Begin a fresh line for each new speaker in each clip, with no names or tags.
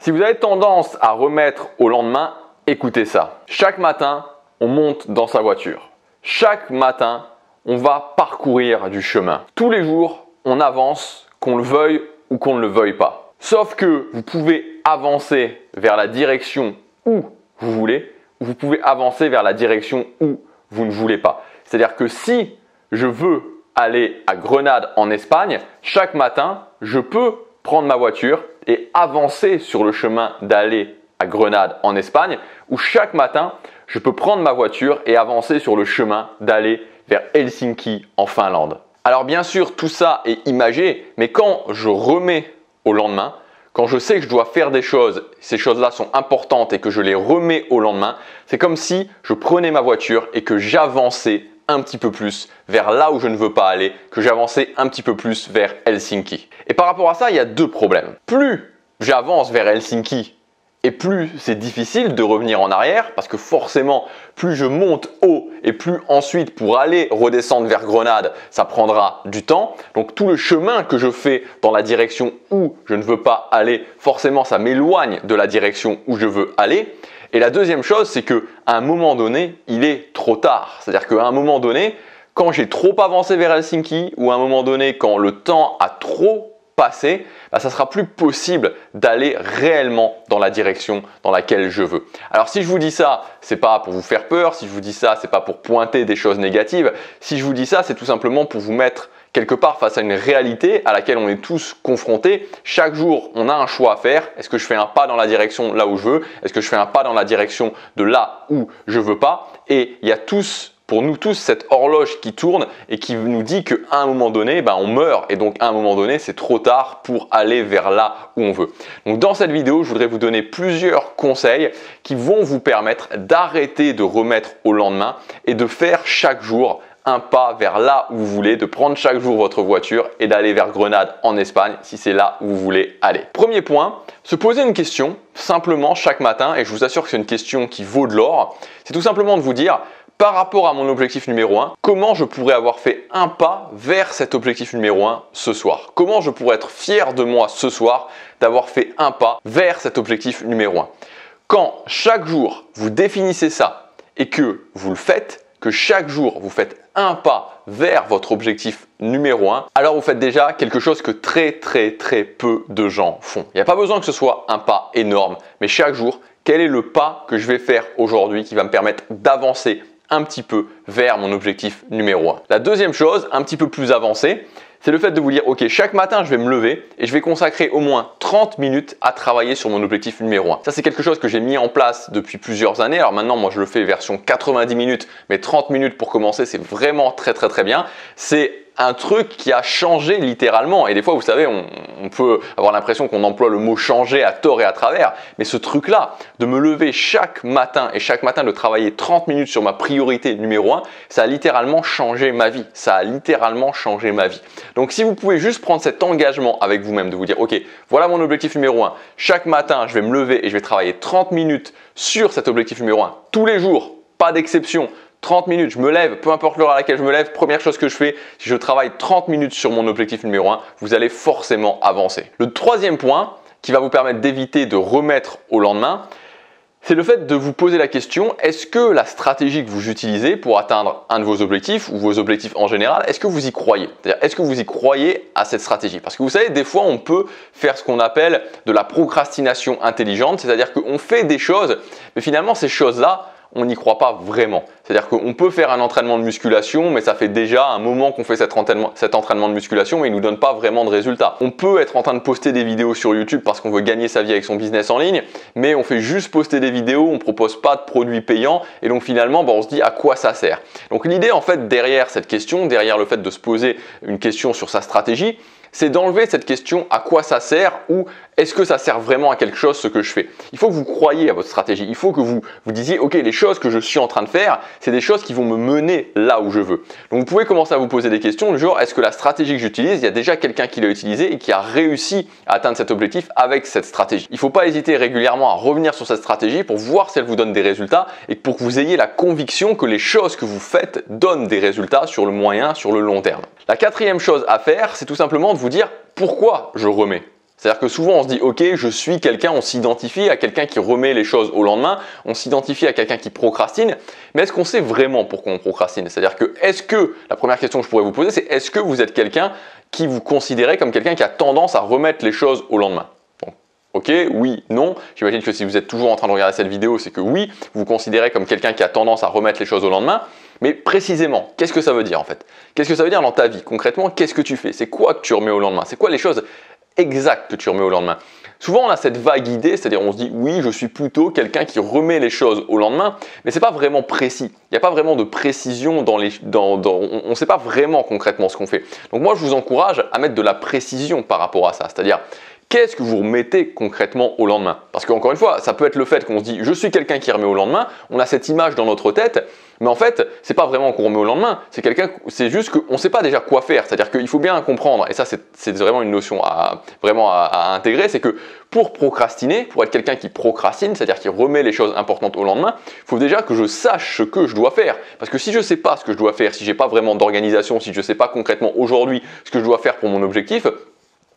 Si vous avez tendance à remettre au lendemain, écoutez ça. Chaque matin, on monte dans sa voiture. Chaque matin, on va parcourir du chemin. Tous les jours, on avance, qu'on le veuille ou qu'on ne le veuille pas. Sauf que vous pouvez avancer vers la direction où vous voulez, ou vous pouvez avancer vers la direction où vous ne voulez pas. C'est-à-dire que si je veux aller à Grenade en Espagne, chaque matin, je peux prendre ma voiture et avancer sur le chemin d'aller à Grenade en Espagne, ou chaque matin, je peux prendre ma voiture et avancer sur le chemin d'aller vers Helsinki en Finlande. Alors bien sûr, tout ça est imagé, mais quand je remets au lendemain, quand je sais que je dois faire des choses, ces choses-là sont importantes et que je les remets au lendemain, c'est comme si je prenais ma voiture et que j'avançais un petit peu plus vers là où je ne veux pas aller, que j'avançais un petit peu plus vers Helsinki. Et par rapport à ça, il y a deux problèmes. Plus j'avance vers Helsinki et plus c'est difficile de revenir en arrière parce que forcément, plus je monte haut et plus ensuite pour aller redescendre vers Grenade, ça prendra du temps. Donc tout le chemin que je fais dans la direction où je ne veux pas aller, forcément ça m'éloigne de la direction où je veux aller. Et la deuxième chose, c'est qu'à un moment donné, il est trop tard. C'est-à-dire qu'à un moment donné, quand j'ai trop avancé vers Helsinki ou à un moment donné, quand le temps a trop passé, ça sera plus possible d'aller réellement dans la direction dans laquelle je veux. Alors si je vous dis ça, c'est pas pour vous faire peur, si je vous dis ça, c'est pas pour pointer des choses négatives. Si je vous dis ça, c'est tout simplement pour vous mettre quelque part face à une réalité à laquelle on est tous confrontés. Chaque jour, on a un choix à faire. Est-ce que je fais un pas dans la direction là où je veux? Est-ce que je fais un pas dans la direction de là où je veux pas? Et il y a pour nous tous, cette horloge qui tourne et qui nous dit qu'à un moment donné, on meurt et donc à un moment donné, c'est trop tard pour aller vers là où on veut. Donc dans cette vidéo, je voudrais vous donner plusieurs conseils qui vont vous permettre d'arrêter de remettre au lendemain et de faire chaque jour un pas vers là où vous voulez, de prendre chaque jour votre voiture et d'aller vers Grenade en Espagne si c'est là où vous voulez aller. Premier point, se poser une question simplement chaque matin, et je vous assure que c'est une question qui vaut de l'or, c'est tout simplement de vous dire, par rapport à mon objectif numéro 1, comment je pourrais avoir fait un pas vers cet objectif numéro 1 ce soir? Comment je pourrais être fier de moi ce soir d'avoir fait un pas vers cet objectif numéro 1? Quand chaque jour vous définissez ça et que vous le faites, que chaque jour vous faites un pas vers votre objectif numéro 1, alors vous faites déjà quelque chose que très peu de gens font. Il n'y a pas besoin que ce soit un pas énorme, mais chaque jour, quel est le pas que je vais faire aujourd'hui qui va me permettre d'avancer un petit peu vers mon objectif numéro 1. La deuxième chose, un petit peu plus avancée, c'est le fait de vous dire, ok, chaque matin, je vais me lever et je vais consacrer au moins 30 minutes à travailler sur mon objectif numéro 1. Ça, c'est quelque chose que j'ai mis en place depuis plusieurs années. Alors maintenant, moi, je le fais version 90 minutes, mais 30 minutes pour commencer, c'est vraiment très bien. C'est un truc qui a changé littéralement. Et des fois, vous savez, on peut avoir l'impression qu'on emploie le mot changer à tort et à travers. Mais ce truc-là, de me lever chaque matin et chaque matin de travailler 30 minutes sur ma priorité numéro 1, ça a littéralement changé ma vie. Ça a littéralement changé ma vie. Donc, si vous pouvez juste prendre cet engagement avec vous-même, de vous dire, ok, voilà mon objectif numéro 1. Chaque matin, je vais me lever et je vais travailler 30 minutes sur cet objectif numéro 1. Tous les jours, pas d'exception. 30 minutes, je me lève, peu importe l'heure à laquelle je me lève, première chose que je fais, si je travaille 30 minutes sur mon objectif numéro 1, vous allez forcément avancer. Le troisième point qui va vous permettre d'éviter de remettre au lendemain, c'est le fait de vous poser la question, est-ce que la stratégie que vous utilisez pour atteindre un de vos objectifs ou vos objectifs en général, est-ce que vous y croyez? C'est-à-dire, est-ce que vous y croyez à cette stratégie? Parce que vous savez, des fois, on peut faire ce qu'on appelle de la procrastination intelligente, c'est-à-dire qu'on fait des choses, mais finalement, ces choses-là, on n'y croit pas vraiment. C'est-à-dire qu'on peut faire un entraînement de musculation, mais ça fait déjà un moment qu'on fait cet entraînement de musculation, mais il ne nous donne pas vraiment de résultats. On peut être en train de poster des vidéos sur YouTube parce qu'on veut gagner sa vie avec son business en ligne, mais on fait juste poster des vidéos, on ne propose pas de produits payants, et donc finalement, on se dit à quoi ça sert. Donc l'idée en fait derrière cette question, derrière le fait de se poser une question sur sa stratégie, c'est d'enlever cette question à quoi ça sert ou est-ce que ça sert vraiment à quelque chose ce que je fais. Il faut que vous croyiez à votre stratégie. Il faut que vous disiez ok, les choses que je suis en train de faire, c'est des choses qui vont me mener là où je veux. Donc vous pouvez commencer à vous poser des questions du genre est-ce que la stratégie que j'utilise, il y a déjà quelqu'un qui l'a utilisée et qui a réussi à atteindre cet objectif avec cette stratégie. Il ne faut pas hésiter régulièrement à revenir sur cette stratégie pour voir si elle vous donne des résultats et pour que vous ayez la conviction que les choses que vous faites donnent des résultats sur le moyen, sur le long terme. La quatrième chose à faire, c'est tout simplement de vous dire pourquoi je remets. C'est-à-dire que souvent on se dit ok, je suis quelqu'un, on s'identifie à quelqu'un qui remet les choses au lendemain, on s'identifie à quelqu'un qui procrastine, mais est-ce qu'on sait vraiment pourquoi on procrastine? C'est-à-dire que la première question que je pourrais vous poser, c'est est-ce que vous êtes quelqu'un qui vous considérez comme quelqu'un qui a tendance à remettre les choses au lendemain? Bon, ok, oui, non. J'imagine que si vous êtes toujours en train de regarder cette vidéo, c'est que oui, vous vous considérez comme quelqu'un qui a tendance à remettre les choses au lendemain. Mais précisément, qu'est-ce que ça veut dire en fait? Qu'est-ce que ça veut dire dans ta vie? Concrètement, qu'est-ce que tu fais? C'est quoi que tu remets au lendemain? C'est quoi les choses exactes que tu remets au lendemain? Souvent, on a cette vague idée, c'est-à-dire on se dit oui, je suis plutôt quelqu'un qui remet les choses au lendemain, mais c'est pas vraiment précis. Il n'y a pas vraiment de précision on ne sait pas vraiment concrètement ce qu'on fait. Donc moi, je vous encourage à mettre de la précision par rapport à ça, c'est-à-dire qu'est-ce que vous remettez concrètement au lendemain? Parce qu'encore une fois, ça peut être le fait qu'on se dit « je suis quelqu'un qui remet au lendemain », on a cette image dans notre tête, mais en fait, c'est pas vraiment qu'on remet au lendemain, c'est juste qu'on ne sait pas déjà quoi faire. C'est-à-dire qu'il faut bien comprendre, et ça c'est vraiment une notion à intégrer, c'est que pour procrastiner, pour être quelqu'un qui procrastine, c'est-à-dire qui remet les choses importantes au lendemain, il faut déjà que je sache ce que je dois faire. Parce que si je ne sais pas ce que je dois faire, si je n'ai pas vraiment d'organisation, si je ne sais pas concrètement aujourd'hui ce que je dois faire pour mon objectif,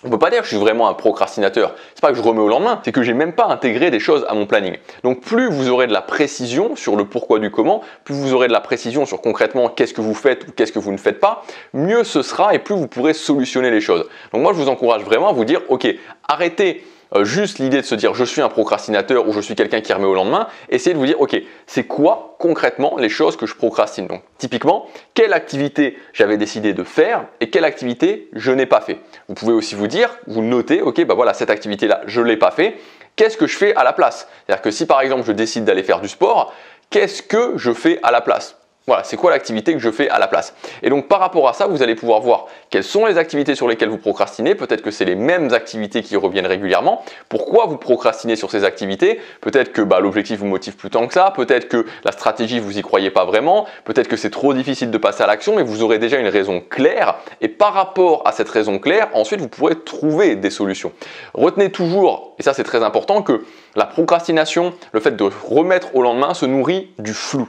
on ne peut pas dire que je suis vraiment un procrastinateur. C'est pas que je remets au lendemain, c'est que j'ai même pas intégré des choses à mon planning. Donc plus vous aurez de la précision sur le pourquoi du comment, plus vous aurez de la précision sur concrètement qu'est-ce que vous faites ou qu'est-ce que vous ne faites pas, mieux ce sera et plus vous pourrez solutionner les choses. Donc moi je vous encourage vraiment à vous dire ok, arrêtez juste l'idée de se dire je suis un procrastinateur ou je suis quelqu'un qui remet au lendemain, essayez de vous dire ok, c'est quoi concrètement les choses que je procrastine? Donc typiquement, quelle activité j'avais décidé de faire et quelle activité je n'ai pas fait. Vous pouvez aussi vous dire, vous notez, ok, bah voilà, cette activité-là, je ne l'ai pas fait, qu'est-ce que je fais à la place? C'est-à-dire que si par exemple je décide d'aller faire du sport, qu'est-ce que je fais à la place? Voilà, c'est quoi l'activité que je fais à la place? Et donc par rapport à ça, vous allez pouvoir voir quelles sont les activités sur lesquelles vous procrastinez. Peut-être que c'est les mêmes activités qui reviennent régulièrement. Pourquoi vous procrastinez sur ces activités? Peut-être que l'objectif vous motive plus tant que ça. Peut-être que la stratégie, vous y croyez pas vraiment. Peut-être que c'est trop difficile de passer à l'action, mais vous aurez déjà une raison claire. Et par rapport à cette raison claire, ensuite vous pourrez trouver des solutions. Retenez toujours, et ça c'est très important, que la procrastination, le fait de remettre au lendemain, se nourrit du flou.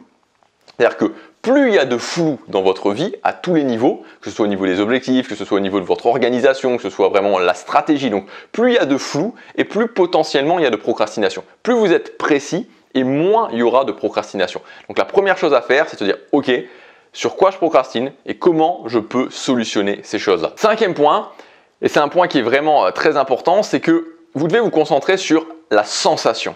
C'est-à-dire que plus il y a de flou dans votre vie, à tous les niveaux, que ce soit au niveau des objectifs, que ce soit au niveau de votre organisation, que ce soit vraiment la stratégie, donc plus il y a de flou et plus potentiellement il y a de procrastination. Plus vous êtes précis et moins il y aura de procrastination. Donc la première chose à faire, c'est de se dire ok, sur quoi je procrastine et comment je peux solutionner ces choses-là. Cinquième point, et c'est un point qui est vraiment très important, c'est que vous devez vous concentrer sur la sensation.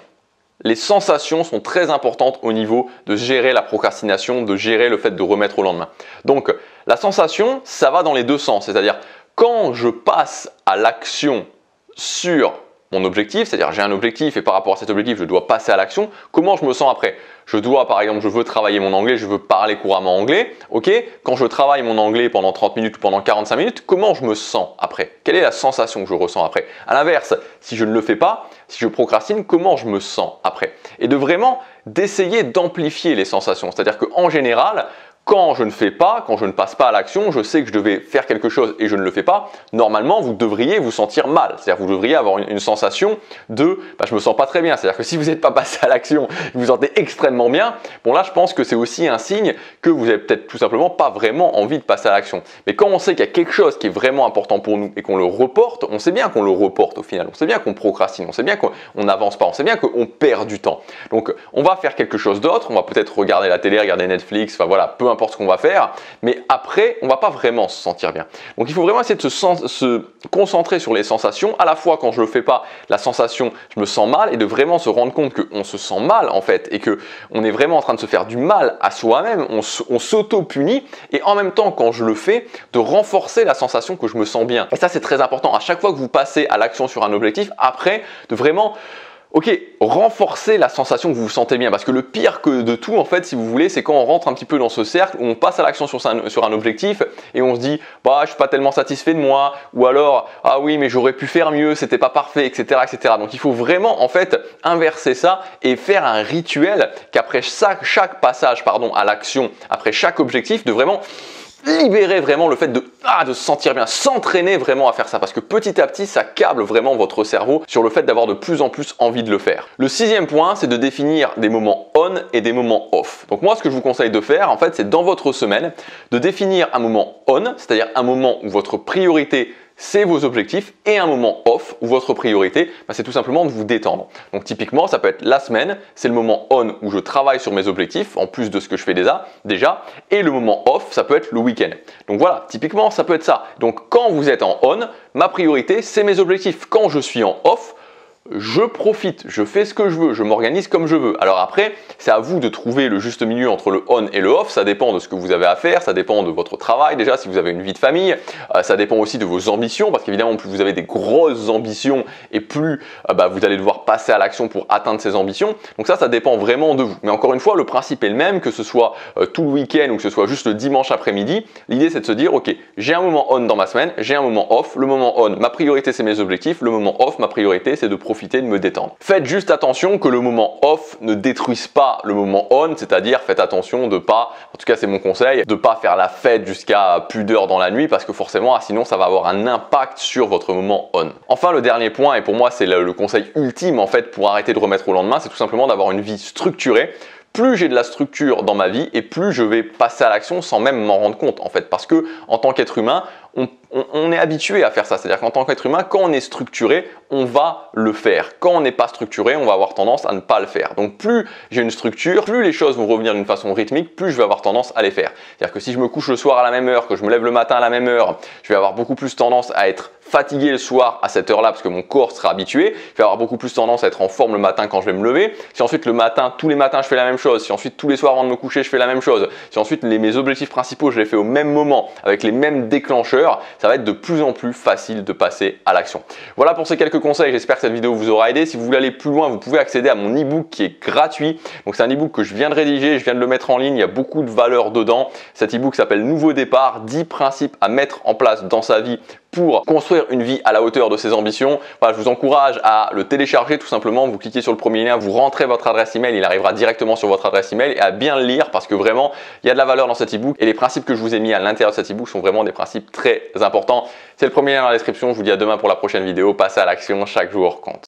Les sensations sont très importantes au niveau de gérer la procrastination, de gérer le fait de remettre au lendemain. Donc la sensation, ça va dans les deux sens. C'est-à-dire quand je passe à l'action sur mon objectif, c'est-à-dire j'ai un objectif et par rapport à cet objectif, je dois passer à l'action, comment je me sens après? Je dois, par exemple, je veux travailler mon anglais, je veux parler couramment anglais. Ok, quand je travaille mon anglais pendant 30 minutes ou pendant 45 minutes, comment je me sens après? Quelle est la sensation que je ressens après? À l'inverse, si je ne le fais pas, si je procrastine, comment je me sens après? Et de vraiment d'essayer d'amplifier les sensations. C'est-à-dire qu'en général, quand je ne fais pas, quand je ne passe pas à l'action, je sais que je devais faire quelque chose et je ne le fais pas, normalement vous devriez vous sentir mal. C'est-à-dire que vous devriez avoir une sensation de je me sens pas très bien. C'est-à-dire que si vous n'êtes pas passé à l'action, vous vous sentez extrêmement bien, bon là je pense que c'est aussi un signe que vous n'avez peut-être tout simplement pas vraiment envie de passer à l'action. Mais quand on sait qu'il y a quelque chose qui est vraiment important pour nous et qu'on le reporte, on sait bien qu'on le reporte au final, on sait bien qu'on procrastine, on sait bien qu'on n'avance pas, on sait bien qu'on perd du temps. Donc on va faire quelque chose d'autre, on va peut-être regarder la télé, regarder Netflix, enfin voilà, peu importe ce qu'on va faire, mais après, on va pas vraiment se sentir bien. Donc il faut vraiment essayer de se concentrer sur les sensations, à la fois quand je le fais pas, la sensation, je me sens mal, et de vraiment se rendre compte qu'on se sent mal en fait, et qu'on est vraiment en train de se faire du mal à soi-même, on s'auto-punit, et en même temps, quand je le fais, de renforcer la sensation que je me sens bien. Et ça, c'est très important. À chaque fois que vous passez à l'action sur un objectif, après, de vraiment renforcer la sensation que vous vous sentez bien. Parce que le pire que de tout, en fait, si vous voulez, c'est quand on rentre un petit peu dans ce cercle où on passe à l'action sur un objectif et on se dit je suis pas tellement satisfait de moi, ou alors ah oui mais j'aurais pu faire mieux, c'était pas parfait, etc., etc. Donc il faut vraiment en fait inverser ça et faire un rituel qu'après chaque passage à l'action, après chaque objectif, de vraiment libérer vraiment le fait de se sentir bien, s'entraîner vraiment à faire ça, parce que petit à petit ça câble vraiment votre cerveau sur le fait d'avoir de plus en plus envie de le faire. Le sixième point, c'est de définir des moments on et des moments off. Donc moi ce que je vous conseille de faire en fait, c'est dans votre semaine de définir un moment on, c'est-à-dire un moment où votre priorité c'est vos objectifs et un moment off où votre priorité, c'est tout simplement de vous détendre. Donc typiquement, ça peut être la semaine, c'est le moment on où je travaille sur mes objectifs, en plus de ce que je fais déjà, et le moment off, ça peut être le week-end. Donc voilà, typiquement, ça peut être ça. Donc quand vous êtes en on, ma priorité, c'est mes objectifs. Quand je suis en off, je profite, je fais ce que je veux, je m'organise comme je veux. Alors après, c'est à vous de trouver le juste milieu entre le on et le off. Ça dépend de ce que vous avez à faire, ça dépend de votre travail déjà, si vous avez une vie de famille. Ça dépend aussi de vos ambitions, parce qu'évidemment, plus vous avez des grosses ambitions et plus vous allez devoir passer à l'action pour atteindre ces ambitions. Donc ça dépend vraiment de vous. Mais encore une fois, le principe est le même, que ce soit tout le week-end ou que ce soit juste le dimanche après-midi. L'idée, c'est de se dire, ok, j'ai un moment on dans ma semaine, j'ai un moment off. Le moment on, ma priorité, c'est mes objectifs. Le moment off, ma priorité, c'est de profiter de me détendre. Faites juste attention que le moment off ne détruise pas le moment on, c'est-à-dire faites attention de pas, en tout cas c'est mon conseil, de pas faire la fête jusqu'à plus d'heures dans la nuit parce que forcément sinon ça va avoir un impact sur votre moment on. Enfin le dernier point, et pour moi c'est le conseil ultime en fait pour arrêter de remettre au lendemain, c'est tout simplement d'avoir une vie structurée. Plus j'ai de la structure dans ma vie et plus je vais passer à l'action sans même m'en rendre compte en fait, parce que en tant qu'être humain, on est habitué à faire ça. C'est-à-dire qu'en tant qu'être humain, quand on est structuré, on va le faire. Quand on n'est pas structuré, on va avoir tendance à ne pas le faire. Donc plus j'ai une structure, plus les choses vont revenir d'une façon rythmique, plus je vais avoir tendance à les faire. C'est-à-dire que si je me couche le soir à la même heure, que je me lève le matin à la même heure, je vais avoir beaucoup plus tendance à être fatigué le soir à cette heure-là parce que mon corps sera habitué. Je vais avoir beaucoup plus tendance à être en forme le matin quand je vais me lever. Si ensuite le matin, tous les matins je fais la même chose, si ensuite tous les soirs avant de me coucher je fais la même chose, si ensuite mes objectifs principaux je les fais au même moment avec les mêmes déclencheurs, ça va être de plus en plus facile de passer à l'action. Voilà pour ces quelques conseils, j'espère que cette vidéo vous aura aidé. Si vous voulez aller plus loin, vous pouvez accéder à mon e-book qui est gratuit. Donc c'est un e-book que je viens de rédiger, je viens de le mettre en ligne, il y a beaucoup de valeur dedans. Cet e-book s'appelle Nouveau départ, 10 principes à mettre en place dans sa vie pour construire une vie à la hauteur de ses ambitions. Voilà, je vous encourage à le télécharger tout simplement. Vous cliquez sur le premier lien, vous rentrez votre adresse email, il arrivera directement sur votre adresse email, et à bien le lire parce que vraiment il y a de la valeur dans cet e-book et les principes que je vous ai mis à l'intérieur de cet e-book sont vraiment des principes très importants. C'est le premier lien dans la description. Je vous dis à demain pour la prochaine vidéo. Passez à l'action, chaque jour compte.